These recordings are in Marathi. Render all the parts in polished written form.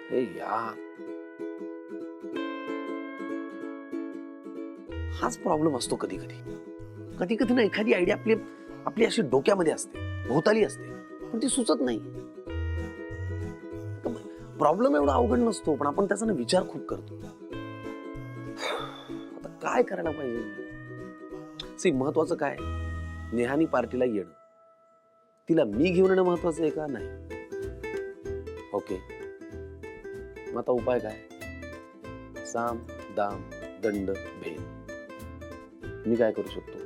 हे यार, हाच प्रॉब्लेम असतो कधी कधी. कधी कधी ना एखादी आयडिया आपली आपली अशी डोक्यामध्ये असते, भोवताली असते, पण ती सुचत नाही. प्रॉब्लेम एवढा अवघड नसतो, पण आपण त्याचा ना विचार खूप करतो. आता काय करायला पाहिजे? सी, महत्वाचं काय, नेहानी पार्टीला येणं, तिला मी घेऊन येणं महत्वाचं आहे का नाही? ओके, मग आता उपाय काय? साम दाम दंड भेद. मी काय करू शकतो?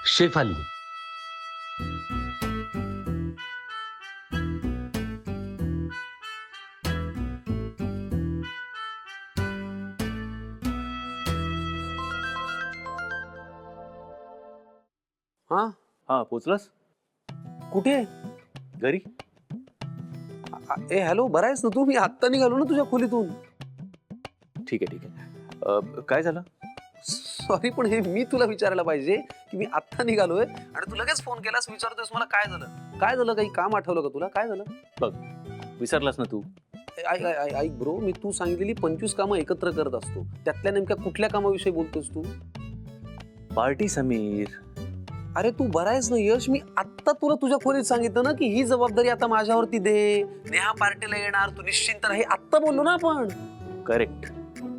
शेफाली, हा, हा, पोचलास? कुठे? घरी. ए हॅलो, बरा आहेस ना तू? मी आत्ता निघालो ना तुझ्या खोलीतून. ठीक आहे, ठीक आहे. काय झालं? सॉरी, पण हे मी तुला विचारायला पाहिजे की मी आत्ता निघालोय आणि तू लगेच फोन केलास, विचारतोयस मला काय झालं. काय झालं? काही काम आठवलं का तुला? काय झालं? बघ, विसरलास ना तू? ऐक ब्रो, मी तू सांगितलेली 25 कामं एकत्र करत असतो, त्यातल्या नेमक्या कुठल्या कामाविषयी बोलतोस तू? पार्टी समीर. अरे तू बरा आहेस ना यश? मी आत्ता तुला तुझ्या खोलीत सांगितलं ना की ही जबाबदारी आता माझ्यावरती दे, नेहा पार्टीला येणार, तू निश्चिंत राहा. हे आत्ता बोललो ना आपण. करेक्ट.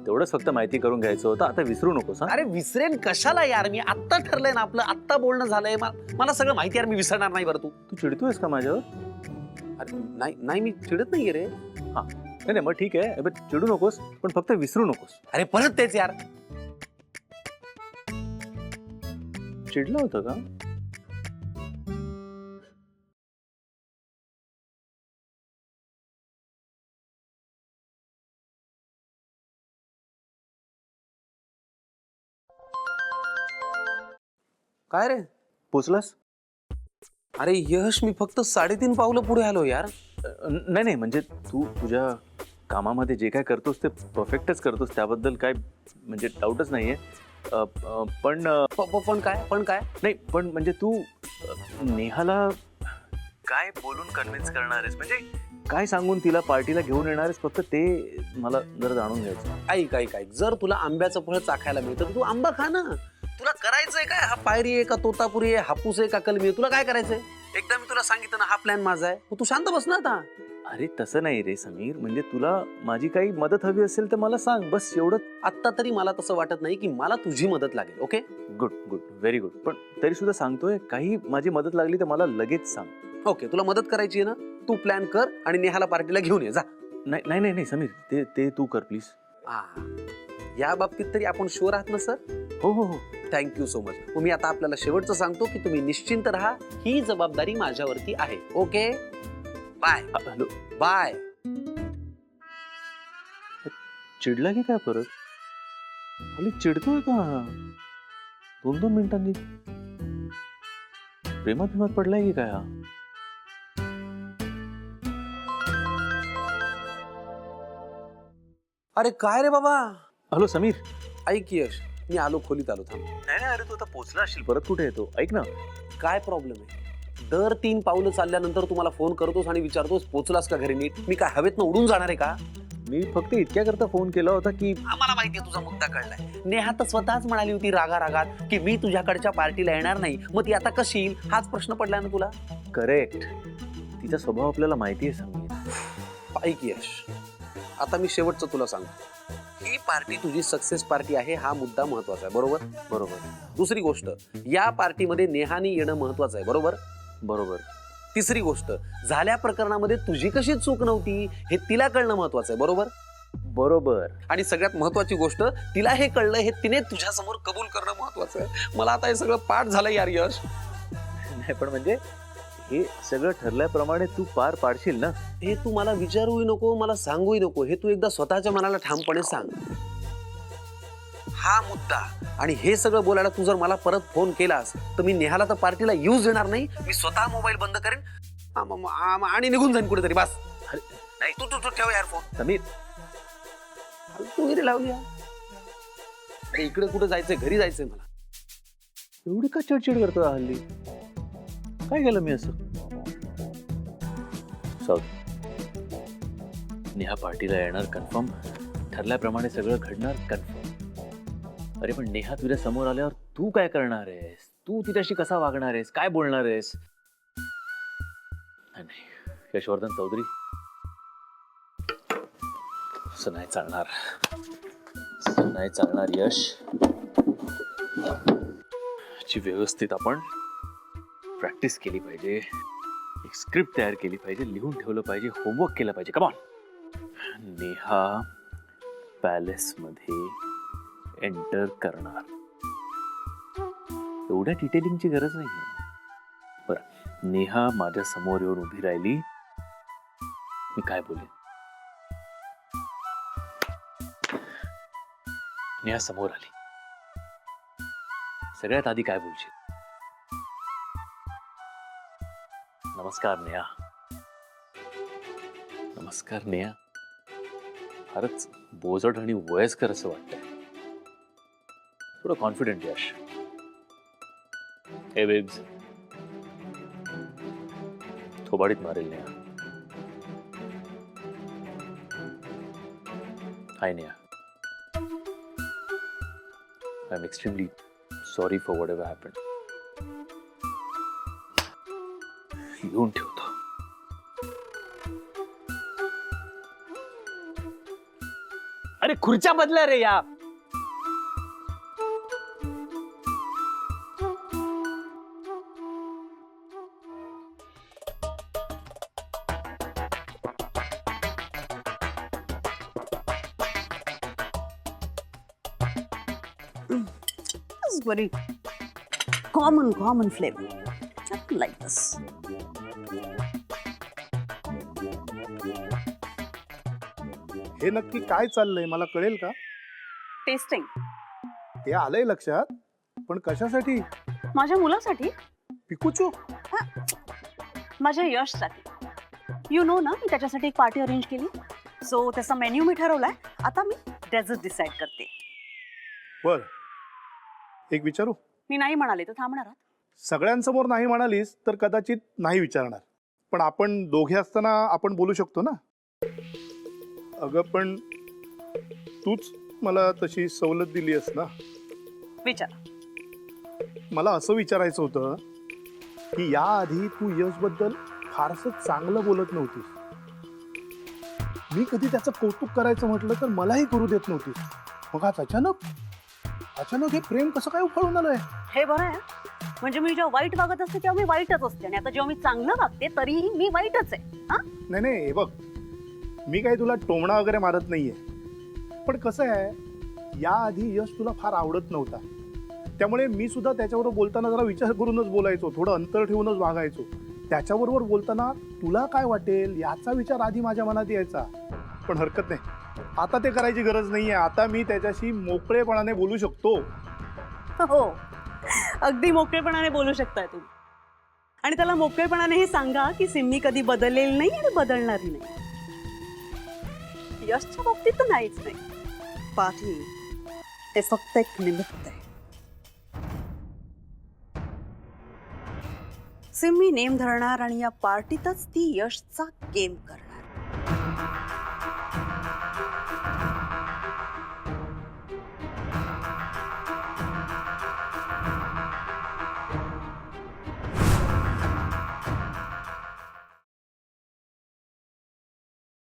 तेवढंच फक्त माहिती करून घ्यायचं होतं. आता विसरू नकोस. अरे विसरेन कशाला यार, मी आत्ता ठरलंय ना आपलं, आत्ता बोलणं झालंय. मला सगळं माहिती यार, मी विसरणार नाही. बरं तू चिडतोयस का माझ्यावर? अरे नाही नाही, मी चिडत नाहीये रे. हा, नाही मग ठीक आहे, चिडू नकोस, पण फक्त विसरू नकोस. अरे परत तेच यार. चिडलं होतं का? काय रे? पोचलास? अरे यश, मी फक्त 3.5 पावलं पुढे आलो यार. नाही, म्हणजे तू तुझ्या कामामध्ये जे काय करतोस ते परफेक्टच करतोस, त्याबद्दल काय म्हणजे डाऊटच नाहीये. पण पण काय नाही, पण म्हणजे तू नेहाला काय बोलून कन्व्हिन्स करणार आहेस, म्हणजे काय सांगून तिला पार्टीला घेऊन येणार आहेस, फक्त ते मला जरा जाणून घ्यायचं. ऐक, जर तुला आंब्याचं फळ चाखायला मिळतं तर तू आंबा खा ना. तुला करायचंय काय? हा पायरी आहे का तोतापुरी आहे, हापूस आहे का कलमी आहे? तुला काय करायचंय? एकदा मी तुला सांगितलं ना, हा प्लॅन माझा आहे. तू शांत बस ना आता. अरे तसं नाही रे समीर, म्हणजे तुला माझी काही मदत हवी असेल तर मला सांग, बस एवढं. आत्ता तरी मला तसं वाटत नाही की मला तुझी मदत लागेल. Okay, good, very good. पण तरी सुद्धा सांगतोय, काही माझी मदत लागली तर मला लगेच सांग. ओके, तुला मदत करायची आहे ना, तू प्लॅन कर आणि नेहाला पार्टीला घेऊन ये जा. नाही समीर, ते तू कर प्लीज. या बाबतीत तरी आपण शुअर आहात ना सर? हो. Thank you so much. मग मी आता आपल्याला शेवटचं सांगतो की तुम्ही निश्चिंत राहा, ही जबाबदारी माझ्यावरती आहे. Okay, bye. हॅलो. बाय. चिडला की काय परत? खाली चिडतोय का? 2-2 मिनिटांनी प्रेमात पडलाय की काय हा? अरे काय रे बाबा? हॅलो समीर. ऐक यश, मी आलो, खोलीत आलो. थांब. नाही, अरे तू आता पोचला असशील, परत कुठे येतो? ऐक ना. काय प्रॉब्लेम आहे? दर 3 पावलं चालल्यानंतर तुम्हाला फोन करतोस आणि विचारतोस पोचलास का घरी नीट? मी काय हवेत न उडून जाणार आहे का? मी फक्त इतक्या करता फोन केला होता की आम्हाला माहितीये तुझा मुद्दा कळलाय. नेहा तर स्वतःच म्हणाली होती रागात की मी तुझ्याकडच्या पार्टीला येणार नाही. मग ती आता कशी येईल? हाच प्रश्न पडलाय ना तुला? करेक्ट. तिचा स्वभाव आपल्याला माहिती आहे समीर. ऐक यश, आता मी शेवटचं तुला सांगतो. ही पार्टी तुझी सक्सेस पार्टी आहे, हा मुद्दा महत्वाचा आहे. बरोबर. दुसरी गोष्ट, या पार्टीमध्ये नेहानी येणं महत्वाचं आहे. बरोबर. तिसरी गोष्ट, झाल्या प्रकरणामध्ये तुझी कशी चूक नव्हती हे तिला कळणं महत्वाचं आहे. बरोबर. आणि सगळ्यात महत्वाची गोष्ट, तिला हे कळलं हे तिने तुझ्या समोर कबूल करणं महत्वाचं आहे. मला आता हे सगळं पाठ झालं यार यश. नाही, पण म्हणजे हे सगळं ठरल्याप्रमाणे तू पार पाडशील ना? हे तू मला विचारूही नको, मला सांगूही नको. हे तू एकदा स्वतःच्या मनाला ठामपणे सांग. हा मुद्दा आणि हे सगळं बोलायला तू जर मला परत फोन केलास तर मी नेहाला तर पार्टीला यूज देणार नाही. मी स्वतः मोबाईल बंद करेन आणि निघून जाईन कुठेतरी. बस. नाही, तू ठेव यार फोन. समीर, तू रे लावली. इकडे कुठे जायचंय? घरी जायचंय मला. एवढी का चिडचिड करतो हल्ली? काय केलं मी असं? जाऊ दे. नेहा पार्टीला येणार कन्फर्म, ठरल्याप्रमाणे सगळं घडणार कन्फर्म. अरे पण नेहा तुझ्या समोर आल्यावर तू काय करणार आहेस? तू तिच्याशी कसा वागणार आहेस? काय बोलणार आहेस? नाही, यशवर्धन चौधरी, असं नाही चालणार. असं नाही चालणार यश. ची व्यवस्थित आपण प्रॅक्टिस केली पाहिजे, एक स्क्रिप्ट तयार केली पाहिजे, लिहून ठेवलं पाहिजे, होमवर्क केलं पाहिजे. कमॉन. नेहा पॅलेस मध्ये एंटर करणार, एवढ्या डिटेलिंगची गरज नाहीये. बरं, नेहा माझ्या समोर येऊन उभी राहिली, मी काय बोलेन? नेहा समोर आली, सगळ्यात आधी काय बोलशील? नमस्कार नेहा. नमस्कार नेहा. फारच बोजड आणि वयस्कर असं वाटतंय. थोडं कॉन्फिडेंट यश. हे बेब्स, थोबाडीत मारेल Neha. Hi Neha. I am extremely sorry for whatever happened. लिहून ठेवतो. अरे खुर्च्या बदल्या रे या. It's very common flavor. Not like this. हे नक्की काय चाललंय मला कळेल का? टेस्टिंग ते आलंय लक्षात, पण कशासाठी? माझ्या मुलासाठी, पिकुचू? माझ्या यशसाठी. यू नो ना, मी त्याच्यासाठी एक पार्टी अरेंज केली. सो त्याचा मेन्यू मी ठरवलाय. आता मी डेझर्ट डिसाईड करते. बर, एक विचारू? मी नाही म्हणाले तर थांबणार आहात? सगळ्यांसमोर नाही म्हणालीस तर कदाचित नाही विचारणार, पण आपण दोघे असताना आपण बोलू शकतो ना. अगं पण तूच मला तशी सवलत दिली आहेस ना. विचारा. मला असं विचारायचं होतं की याआधी तू यशबद्दल फारसं चांगलं बोलत नव्हतीस. मी कधी त्याचं कौतुक करायचं म्हटलं तर मलाही करू देत नव्हतीस. मग आज अचानक हे प्रेम कसं काय उफाळून आलंय? हे बरं आहे. म्हणजे मी जेव्हा वाईट वागत असते तेव्हा मी वाईटच असते, आणि आता जेव्हा मी चांगलं वागते तरीही मी वाईटच आहे. हा, नाही हे बघ, मी काही तुला टोमणा वगैरे मारत नाहीये, पण कसं आहे, याआधी यश तुला फार आवडत नव्हता. त्यामुळे मी सुद्धा त्याच्याबरोबर बोलताना जरा विचार करूनच बोलायचो, थोडं अंतर ठेवूनच वागायचो. त्याच्याबरोबर बोलताना तुला काय वाटेल याचा विचार आधी माझ्या मनात यायचा. पण हरकत नाही, आता ते करायची गरज नाहीये. आता मी त्याच्याशी मोकळेपणाने बोलू शकतो. हो, अगदी मोकळेपणाने बोलू शकताय तुम्ही. आणि त्याला मोकळेपणाने हे सांगा की सिम्मी कधी बदललेली नाही आणि बदलणारी नाही. यशच्या बाबतीत तर नाहीच नाही. पाठी ते फक्त एक निमित्त आहे. सिम्मी नेम धरणार आणि या पार्टीतच ती यशचा गेम करणार.